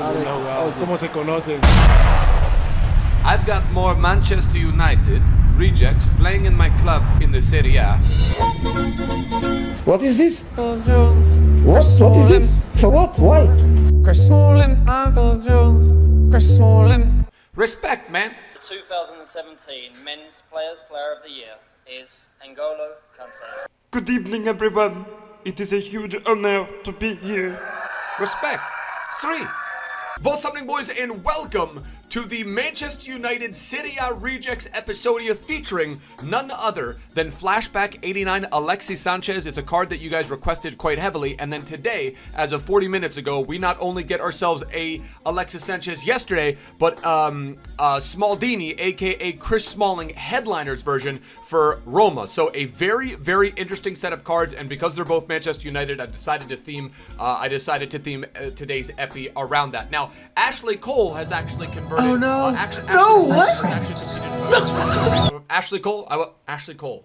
Alex, ¿Cómo se conocen? I've got more Manchester United rejects playing in my club in the Serie A. What is this? What is this? For what? Why? Respect, man. The 2017 Men's Player of the Year is N'Golo Kante. Good evening, everyone. It is a huge honor to be here. Respect. 3. What's happening, boys, and welcome to the Manchester United Serie A Rejects episodia featuring none other than Flashback 89 Alexis Sanchez. It's a card that you guys requested quite heavily, and then today, as of 40 minutes ago, we not only get ourselves a Alexis Sanchez yesterday, but Smaldini, aka Chris Smalling, headliners version for Roma. So a very, very interesting set of cards, and because they're both Manchester United, I decided to theme today's epi around that. Now, Ashley Cole has actually converted. Oh no! What? Ashley Cole.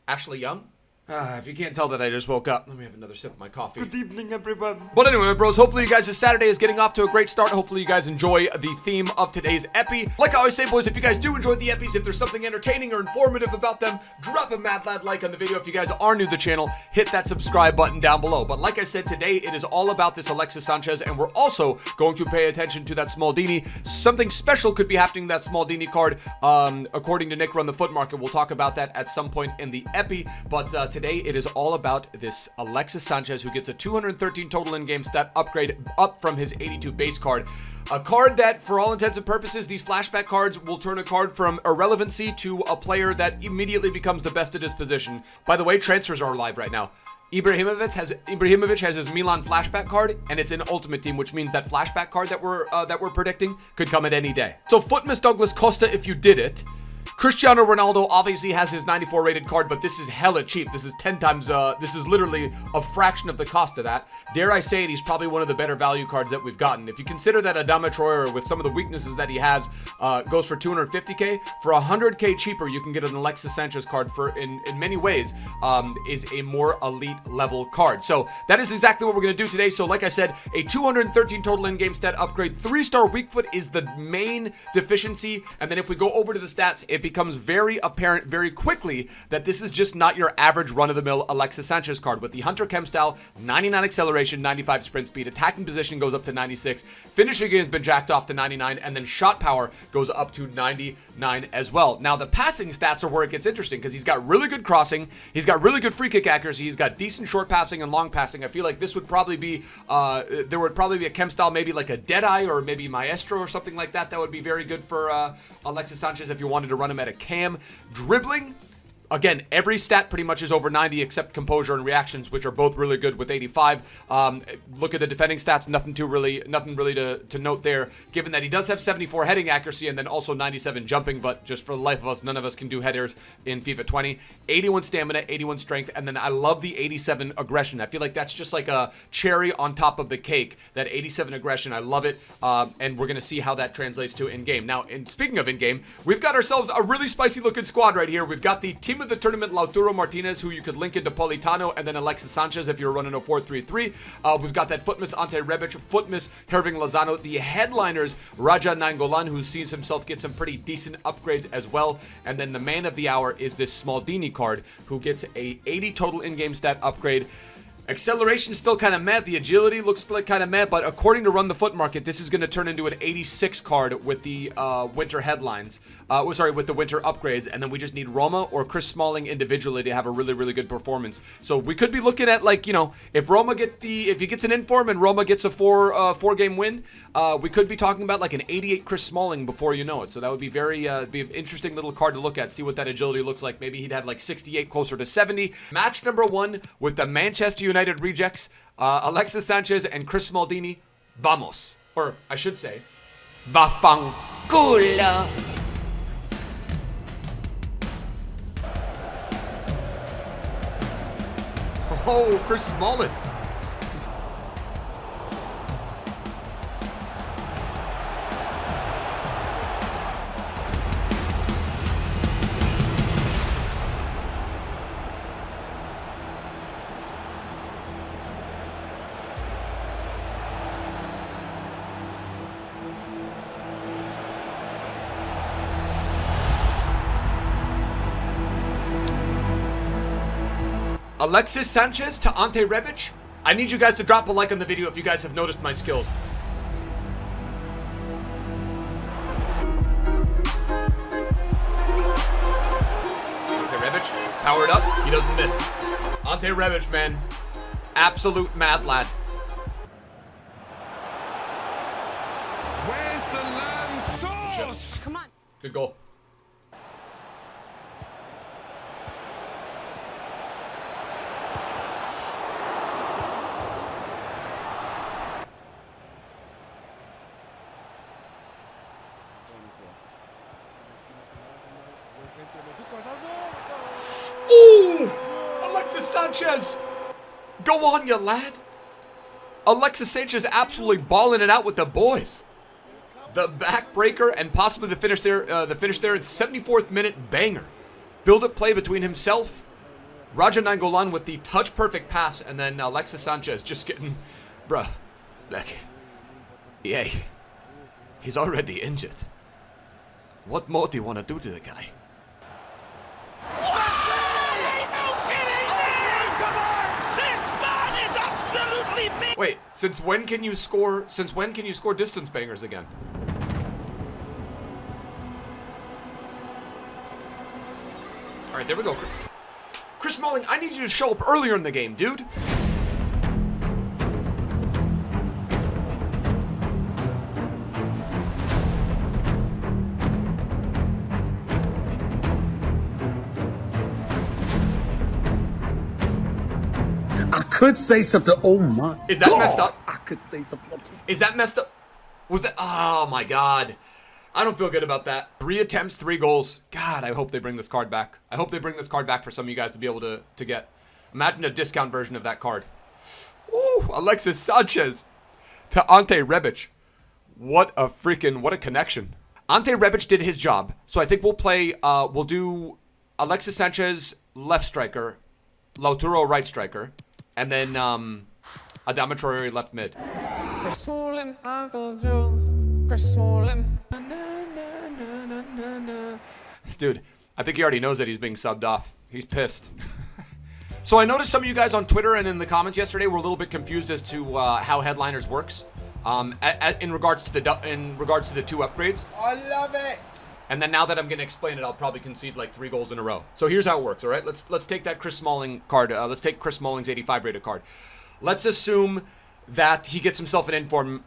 Ashley Young? If you can't tell that I just woke up, let me have another sip of my coffee. Good evening, everyone. But anyway, bros, hopefully you guys, this Saturday is getting off to a great start. Hopefully you guys enjoy the theme of today's epi. Like I always say, boys, if you guys do enjoy the epis, if there's something entertaining or informative about them, drop a mad lad like on the video. If you guys are new to the channel, hit that subscribe button down below. But like I said, today it is all about this Alexis Sanchez, and we're also going to pay attention to that Smaldini. Something special could be happening to that Smaldini card, according to Nick Run the Foot Market. We'll talk about that at some point in the epi. But today it is all about this Alexis Sanchez, who gets a 213 total in-game stat upgrade up from his 82 base card. A card that, for all intents and purposes, these flashback cards will turn a card from irrelevancy to a player that immediately becomes the best at his position. By the way, transfers are live right now. Ibrahimovic has his Milan flashback card, and it's in Ultimate Team, which means that flashback card that we're predicting could come at any day. So Footmas Douglas Costa if you did it. Cristiano Ronaldo obviously has his 94 rated card, but this is hella cheap. This is 10 times, this is literally a fraction of the cost of that. Dare I say it, he's probably one of the better value cards that we've gotten. If you consider that Adama Traore, with some of the weaknesses that he has, goes for 250k, for 100k cheaper, you can get an Alexis Sanchez card for, in many ways, is a more elite level card. So that is exactly what we're going to do today. So like I said, a 213 total in-game stat upgrade, 3-star weak foot is the main deficiency. And then if we go over to the stats, it becomes very apparent very quickly that this is just not your average run-of-the-mill Alexis Sanchez card. With the Hunter Chem style, 99 acceleration, 95 sprint speed, attacking position goes up to 96, finishing has been jacked off to 99, and then shot power goes up to 99 as well. Now the passing stats are where it gets interesting, because he's got really good crossing, he's got really good free kick accuracy, he's got decent short passing and long passing. I feel like this would probably be, there would probably be a Chem style, maybe like a Deadeye or maybe Maestro or something like that. That would be very good for Alexis Sanchez if you wanted to run him at a cam. Dribbling, again, every stat pretty much is over 90 except composure and reactions, which are both really good with 85. Look at the defending stats, nothing really to note there, given that he does have 74 heading accuracy and then also 97 jumping, but just for the life of us, none of us can do headers in FIFA 20. 81 stamina, 81 strength, and then I love the 87 aggression. I feel like that's just like a cherry on top of the cake, that 87 aggression. I love it, and we're going to see how that translates to in-game. Now, speaking of in-game, we've got ourselves a really spicy looking squad right here. We've got the team of the tournament, Lautaro Martinez, who you could link into Politano, and then Alexis Sanchez if you're running a 4-3-3. We've got that Footmas Ante Rebic, Footmas Herving Lozano, the headliners, Raja Nainggolan, who sees himself get some pretty decent upgrades as well, and then the man of the hour is this Smaldini card, who gets a 80 total in-game stat upgrade. Acceleration still kind of meh. The agility looks like kind of meh, but according to Run the Foot Market, this is going to turn into an 86 card with the winter headlines. With the winter upgrades, and then we just need Roma or Chris Smalling individually to have a really, really good performance. So we could be looking at, like, you know, if he gets an inform and Roma gets a four-game win, we could be talking about like an 88 Chris Smalling before you know it. So that would be be an interesting little card to look at, see what that agility looks like. Maybe he'd have like 68 closer to 70. Match number 1 with the Manchester United rejects, Alexis Sanchez and Chris Smaldini. Vamos. Or I should say, vaffanculo. Oh, Chris Smalling. Alexis Sanchez to Ante Rebic. I need you guys to drop a like on the video if you guys have noticed my skills. Ante Rebic, powered up. He doesn't miss. Ante Rebic, man. Absolute mad lad. Where's the lamb sauce? Come on. Good goal. Ooh! Alexis Sanchez! Go on, you lad! Alexis Sanchez absolutely balling it out with the boys. The backbreaker and possibly the finish there. The 74th minute banger. Build-up play between himself, Raja Nainggolan with the touch-perfect pass, and then Alexis Sanchez just getting, bruh, like, yeah, he's already injured. What more do you want to do to the guy? Wait, since when can you score distance bangers again? All right, there we go. Chris Smalling, I need you to show up earlier in the game, dude. I could say something. Oh my. Is that messed up? I could say something. Is that messed up? Was that? Oh my God. I don't feel good about that. 3 attempts, 3 goals. God, I hope they bring this card back. I hope they bring this card back for some of you guys to be able to get. Imagine a discount version of that card. Ooh, Alexis Sanchez to Ante Rebic. What a connection. Ante Rebic did his job. So I think we'll do Alexis Sanchez left striker, Lautaro right striker, and then Adama Traore left mid. Dude, I think he already knows that he's being subbed off. He's pissed. So I noticed some of you guys on Twitter and in the comments yesterday were a little bit confused as to how Headliners works. In regards to the 2 upgrades. I love it. And then now that I'm going to explain it, I'll probably concede like 3 goals in a row. So here's how it works, all right? Let's take that Chris Smalling card. Let's take Chris Smalling's 85 rated card. Let's assume that he gets himself an inform,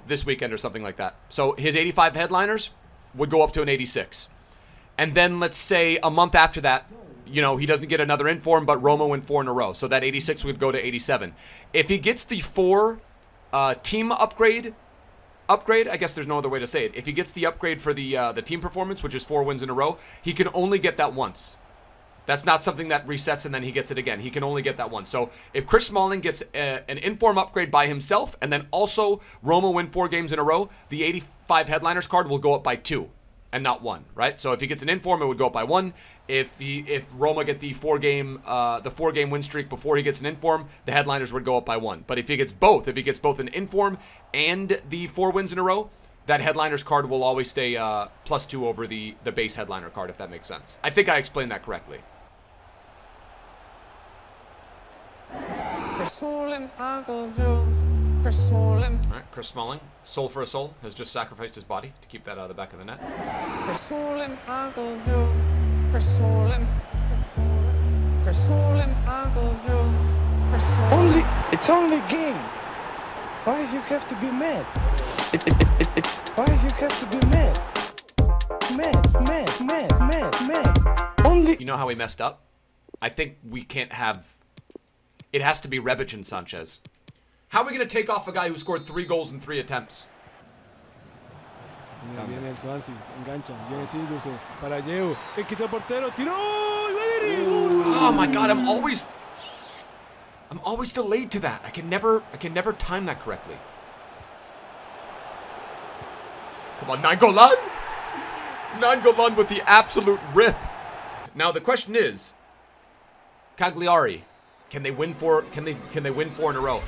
this weekend or something like that. So his 85 headliners would go up to an 86. And then let's say a month after that, he doesn't get another inform, but Roma win 4 in a row. So that 86 would go to 87. If he gets the 4 team upgrade, I guess there's no other way to say it. If he gets the upgrade for the team performance, which is 4 wins in a row, he can only get that once. That's not something that resets and then he gets it again. He can only get that once. So if Chris Smalling gets an inform upgrade by himself and then also Roma win 4 games in a row, the 85 headliners card will go up by 2 and not 1, right? So if he gets an inform, it would go up by 1. If Roma get the 4-game win streak before he gets an inform, the headliners would go up by 1. But if he gets both an inform and the 4 wins in a row, that headliners card will always stay +2 over the base headliner card, if that makes sense. I think I explained that correctly. Alright, Chris Smalling, soul for a soul, has just sacrificed his body to keep that out of the back of the net. It's only a game. Why you have to be mad? Why you have to be mad? Mad. Only. You know how we messed up? I think we can't have. It has to be Rebic and Sanchez. How are we going to take off a guy who scored 3 goals in 3 attempts? Viene el Swansea, engancha, viene Sigurdsson, para Yeo, el quitó el portero, tiró, oh my God, I'm always delayed to that. I can never time that correctly. Come on, Nainggolan! Nainggolan with the absolute rip. Now the question is, Cagliari, can they win 4 in a row?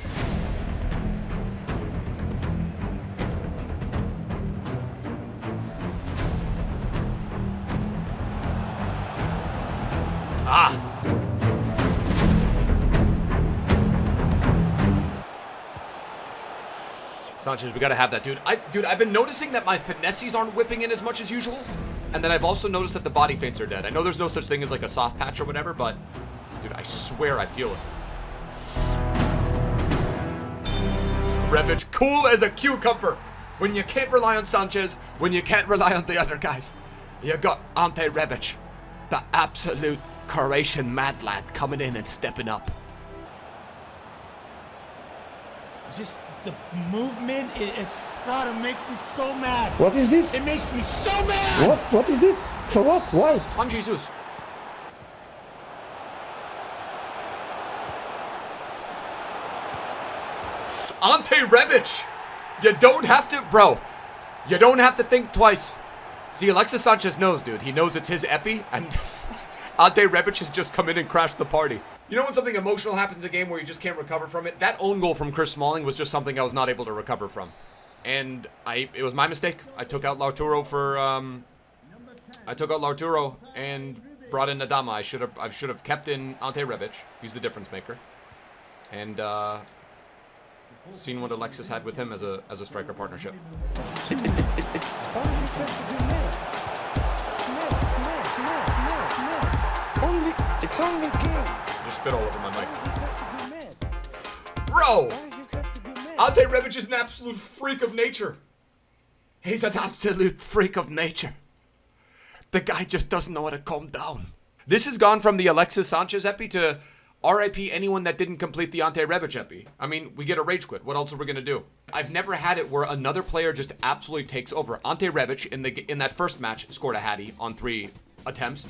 Sanchez, we gotta have that, dude. I've been noticing that my finesses aren't whipping in as much as usual. And then I've also noticed that the body feints are dead. I know there's no such thing as like a soft patch or whatever, but dude, I swear I feel it. Rebic, cool as a cucumber. When you can't rely on Sanchez, when you can't rely on the other guys, you got Ante Rebic, the absolute Croatian mad lad coming in and stepping up. Just the movement, it makes me so mad. What is this? It makes me so mad. What is this? For what? Why? Juan Jesus. Ante Rebic. You don't have to, bro. You don't have to think twice. See, Alexis Sanchez knows, dude. He knows it's his epi, and Ante Rebic has just come in and crashed the party. You know when something emotional happens in a game where you just can't recover from it? That own goal from Chris Smalling was just something I was not able to recover from. And it was my mistake. I took out Lautaro for, I took out Lautaro and brought in Adama. I should have kept in Ante Rebic. He's the difference maker. And, seen what Alexis had with him as a striker partnership. It's only a game. Just spit all over my mic. Bro! Ante Rebic is an absolute freak of nature. He's an absolute freak of nature. The guy just doesn't know how to calm down. This has gone from the Alexis Sanchez epi to RIP anyone that didn't complete the Ante Rebic epi. I mean, we get a rage quit. What else are we gonna do? I've never had it where another player just absolutely takes over. Ante Rebic in that first match scored a hattie on 3 attempts,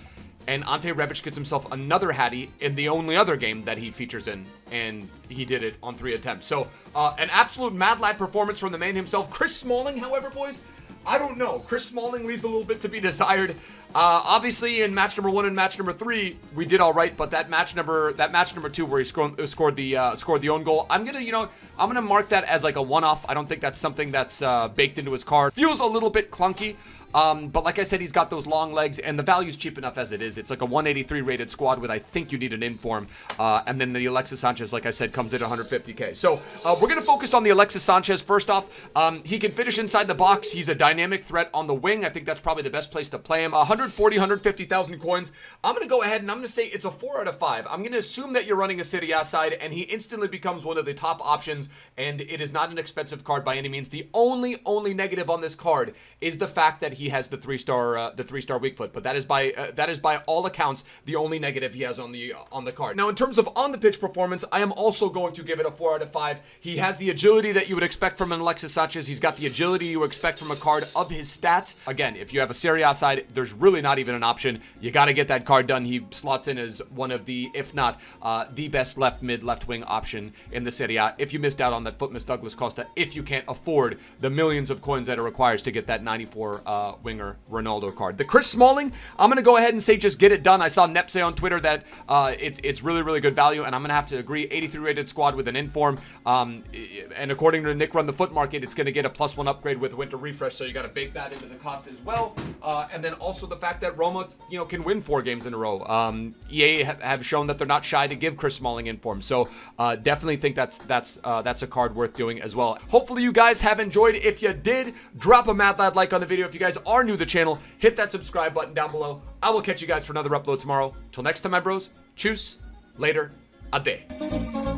and Ante Rebic gets himself another hattie in the only other game that he features in, and he did it on 3 attempts. So, an absolute mad lad performance from the man himself. Chris Smalling, however, boys, I don't know. Chris Smalling leaves a little bit to be desired. Obviously, in match number 1 and match number 3, we did all right. But that match number 2 where he scored the own goal, I'm gonna mark that as like a one-off. I don't think that's something that's baked into his card. Feels a little bit clunky. But like I said, he's got those long legs, and the value's cheap enough as it is. It's like a 183 rated squad with, I think you need an inform. And then the Alexis Sanchez, like I said, comes in at 150k. So we're going to focus on the Alexis Sanchez. First off, he can finish inside the box. He's a dynamic threat on the wing. I think that's probably the best place to play him. 150,000 coins. I'm going to go ahead and I'm going to say it's a 4 out of 5. I'm going to assume that you're running a Serie A side, and he instantly becomes one of the top options, and it is not an expensive card by any means. The only negative on this card is the fact that he has the 3-star weak foot, but that is by all accounts the only negative he has on the card. Now, in terms of on the pitch performance, I am also going to give it a 4 out of 5. He has the agility that you would expect from an Alexis Sanchez. He's got the agility you expect from a card of his stats. Again, if you have a Serie A side, there's really not even an option. You got to get that card done. He slots in as one of the, if not the best left mid, left wing option in the Serie A. If you missed out on that Footmas Douglas Costa, if you can't afford the millions of coins that it requires to get that 94 winger Ronaldo card. The Chris Smalling, I'm going to go ahead and say just get it done. I saw Nep say on Twitter that it's really good value, and I'm going to have to agree. 83 rated squad with an inform, and according to Nick Run the Foot Market, it's going to get a +1 upgrade with Winter Refresh, so you got to bake that into the cost as well. And then also the fact that Roma, can win 4 games in a row. EA have shown that they're not shy to give Chris Smalling inform, so definitely think that's a card worth doing as well. Hopefully you guys have enjoyed. If you did, drop a mad lad like on the video. If you guys are new to the channel, hit that subscribe button down below. I will catch you guys for another upload tomorrow. Till next time, my bros. Tschüss. Later. Ade.